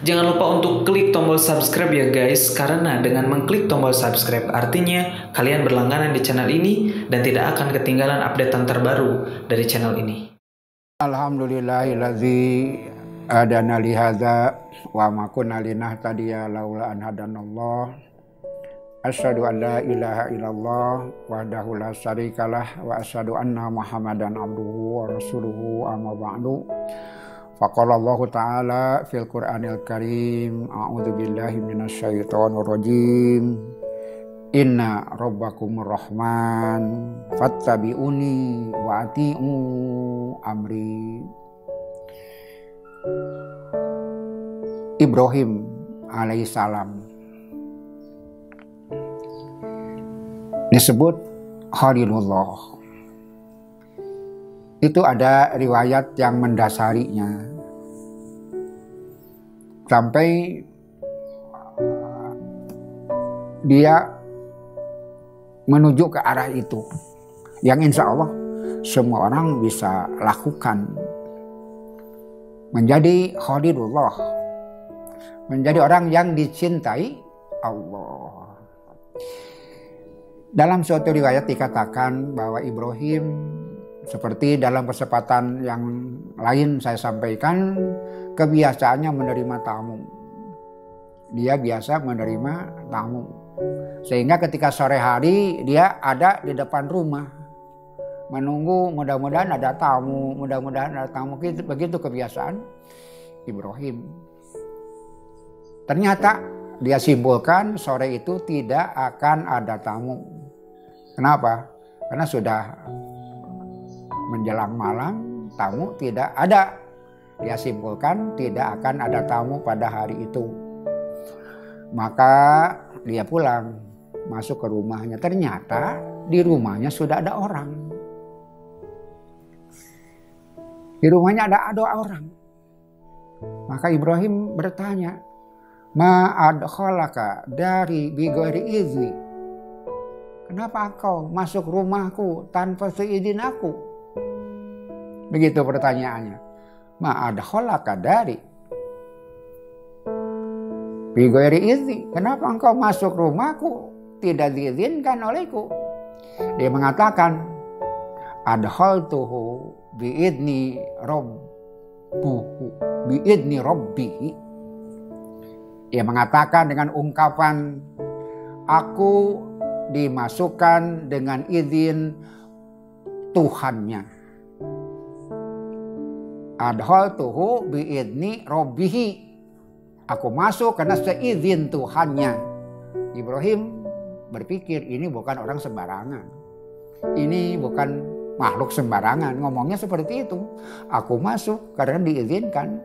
Jangan lupa untuk klik tombol subscribe ya guys, karena dengan mengklik tombol subscribe artinya kalian berlangganan di channel ini dan tidak akan ketinggalan updatean terbaru dari channel ini. Alhamdulillahillazi adana li hadza wa ma kunna linahtadiya laula an hadanallah. Asyhadu an la ilaha illallah wahdahu la syarikalah wa asyhadu anna Muhammadan abduhu wa rasuluhu amma ba'du. Faqala Allah Ta'ala fil Qur'anil Karim, a'udzu billahi minasyaitonir rajim. Inna rabbakumur rahman fattabi'uni wa ati'u amri. Ibrahim alaihissalam disebut Khalilullah. Itu ada riwayat yang mendasarinya sampai dia menuju ke arah itu yang insya Allah semua orang bisa lakukan, menjadi Khalilullah, menjadi orang yang dicintai Allah. Dalam suatu riwayat dikatakan bahwa Ibrahim, seperti dalam kesempatan yang lain saya sampaikan, kebiasaannya menerima tamu. Dia biasa menerima tamu. Sehingga ketika sore hari dia ada di depan rumah, menunggu mudah-mudahan ada tamu, begitu kebiasaan Ibrahim. Ternyata dia simpulkan sore itu tidak akan ada tamu. Kenapa? Karena sudah menjelang malam, tamu tidak ada. Dia simpulkan tidak akan ada tamu pada hari itu. Maka dia pulang, masuk ke rumahnya. Ternyata di rumahnya sudah ada orang. Di rumahnya ada orang. Maka Ibrahim bertanya, ma adkhalaka dari bighairi izni. Kenapa engkau masuk rumahku tanpa seizin aku? Begitu pertanyaannya. Ma adkhalaka dari bighairi izni. Kenapa engkau masuk rumahku tidak diizinkan olehku? Dia mengatakan, adkhaltuhu biidni rabbihi. Dia mengatakan dengan ungkapan, aku dimasukkan dengan izin Tuhannya. Adkhaltuhu biidni rabbihi. Aku masuk karena seizin Tuhannya. Ibrahim berpikir ini bukan orang sembarangan. Ini bukan makhluk sembarangan. Ngomongnya seperti itu. Aku masuk karena diizinkan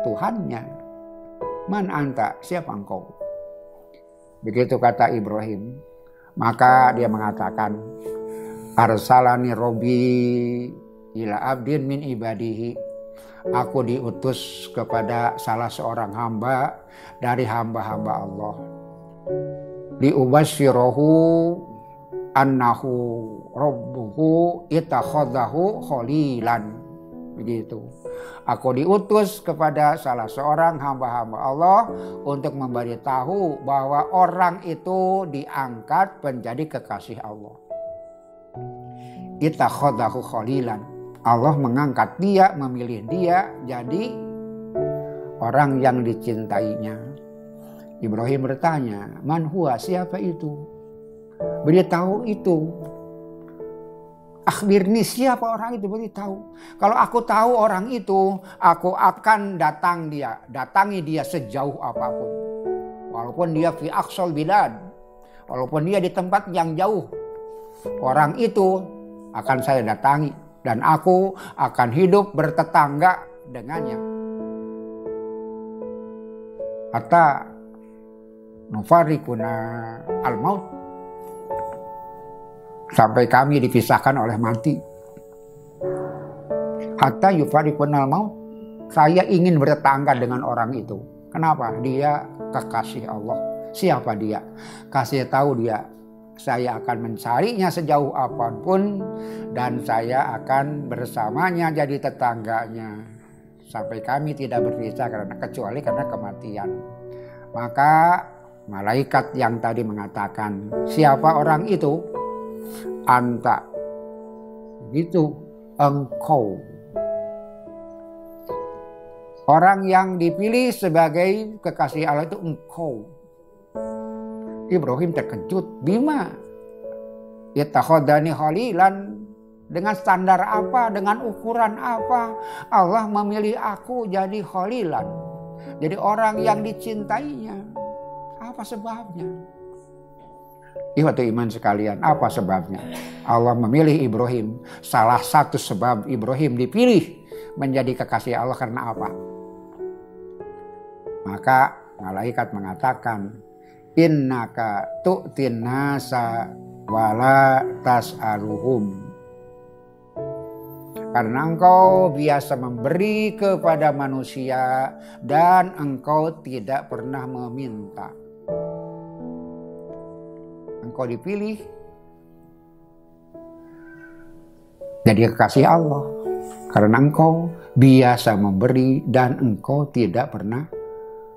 Tuhannya. Man anta, siapa engkau? Begitu kata Ibrahim. Maka dia mengatakan, arsalani robbi ila abdin min ibadihi. Aku diutus kepada salah seorang hamba dari hamba-hamba Allah. Liubasyirahu annahu rabbuhu itakhadhahu khalilan. Begitu. Aku diutus kepada salah seorang hamba-hamba Allah untuk memberitahu bahwa orang itu diangkat menjadi kekasih Allah. Itakhadhahu khalilan. Allah mengangkat dia, memilih dia jadi orang yang dicintainya. Ibrahim bertanya, man huwa, siapa itu? Beritahu itu. Akhbirni, siapa orang itu, beritahu. Kalau aku tahu orang itu, aku akan datangi dia sejauh apapun. Walaupun dia fi aqsal bilad, walaupun dia di tempat yang jauh, orang itu akan saya datangi dan aku akan hidup bertetangga dengannya. Hatta nufarriquna al-maut, sampai kami dipisahkan oleh mati. Hatta yufarriquna al-maut, saya ingin bertetangga dengan orang itu. Kenapa? Dia kekasih Allah. Siapa dia? Kasih tahu dia. Saya akan mencarinya sejauh apapun dan saya akan bersamanya jadi tetangganya sampai kami tidak berpisah kecuali karena kematian. Maka malaikat yang tadi mengatakan, siapa orang itu? Anta, gitu, engkau. Orang yang dipilih sebagai kekasih Allah itu engkau. Ibrahim terkejut, bima yatakhodani khalilan, dengan standar apa, dengan ukuran apa Allah memilih aku jadi khalilan, jadi orang yang dicintainya. Apa sebabnya? Ikhwatu iman sekalian, apa sebabnya Allah memilih Ibrahim? Salah satu sebab Ibrahim dipilih menjadi kekasih Allah karena apa? Maka malaikat mengatakan, innaka tu'tin nasa wala tas'aluhum. Karena engkau biasa memberi kepada manusia dan engkau tidak pernah meminta. Engkau dipilih jadi kekasih Allah karena engkau biasa memberi dan engkau tidak pernah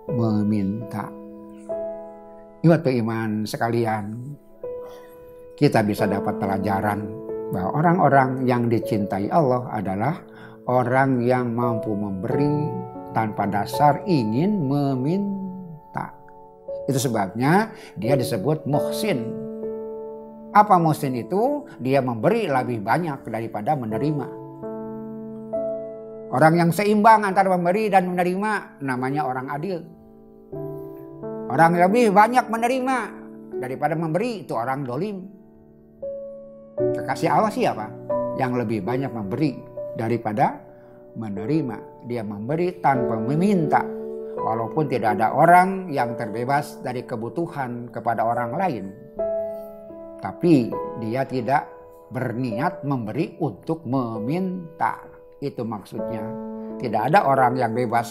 meminta. Ikhwatu iman sekalian, kita bisa dapat pelajaran bahwa orang-orang yang dicintai Allah adalah orang yang mampu memberi tanpa dasar ingin meminta. Itu sebabnya dia disebut muhsin. Apa muhsin itu? Dia memberi lebih banyak daripada menerima. Orang yang seimbang antara memberi dan menerima namanya orang adil. Orang yang lebih banyak menerima daripada memberi itu orang dolim. Kekasih Allah siapa? Yang lebih banyak memberi daripada menerima. Dia memberi tanpa meminta. Walaupun tidak ada orang yang terbebas dari kebutuhan kepada orang lain. Tapi dia tidak berniat memberi untuk meminta. Itu maksudnya. Tidak ada orang yang bebas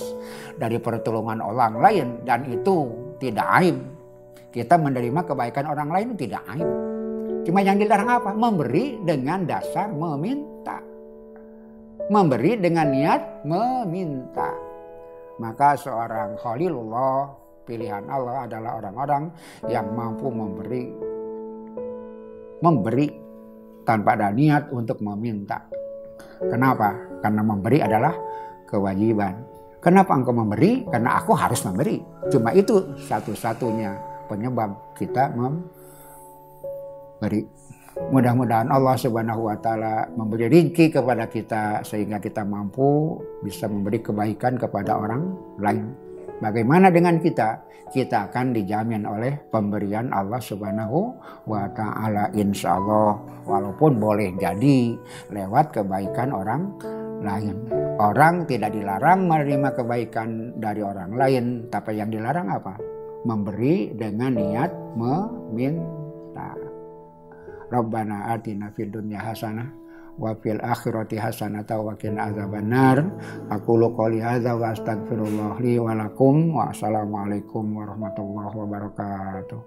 dari pertolongan orang lain. Dan itu tidak aib. Kita menerima kebaikan orang lain itu tidak aib. Cuma yang dilarang apa? Memberi dengan dasar meminta. Memberi dengan niat meminta. Maka seorang Khalilullah, pilihan Allah adalah orang-orang yang mampu memberi. Memberi tanpa ada niat untuk meminta. Kenapa? Karena memberi adalah kewajiban. Kenapa engkau memberi? Karena aku harus memberi. Cuma itu satu-satunya penyebab kita memberi. Mudah-mudahan Allah Subhanahu wa taala memberi rezeki kepada kita sehingga kita mampu bisa memberi kebaikan kepada orang lain. Bagaimana dengan kita? Kita akan dijamin oleh pemberian Allah Subhanahu wa taala insyaallah, walaupun boleh jadi lewat kebaikan orang lain. Orang tidak dilarang menerima kebaikan dari orang lain, tapi yang dilarang apa? Memberi dengan niat meminta. Rabbana atina fid dunya hasanah wa fil akhirati hasanah wa qina adzabannar. Aqulu qouli hadza wa astaghfirullah li wa lakum wa assalamualaikum warahmatullahi wabarakatuh.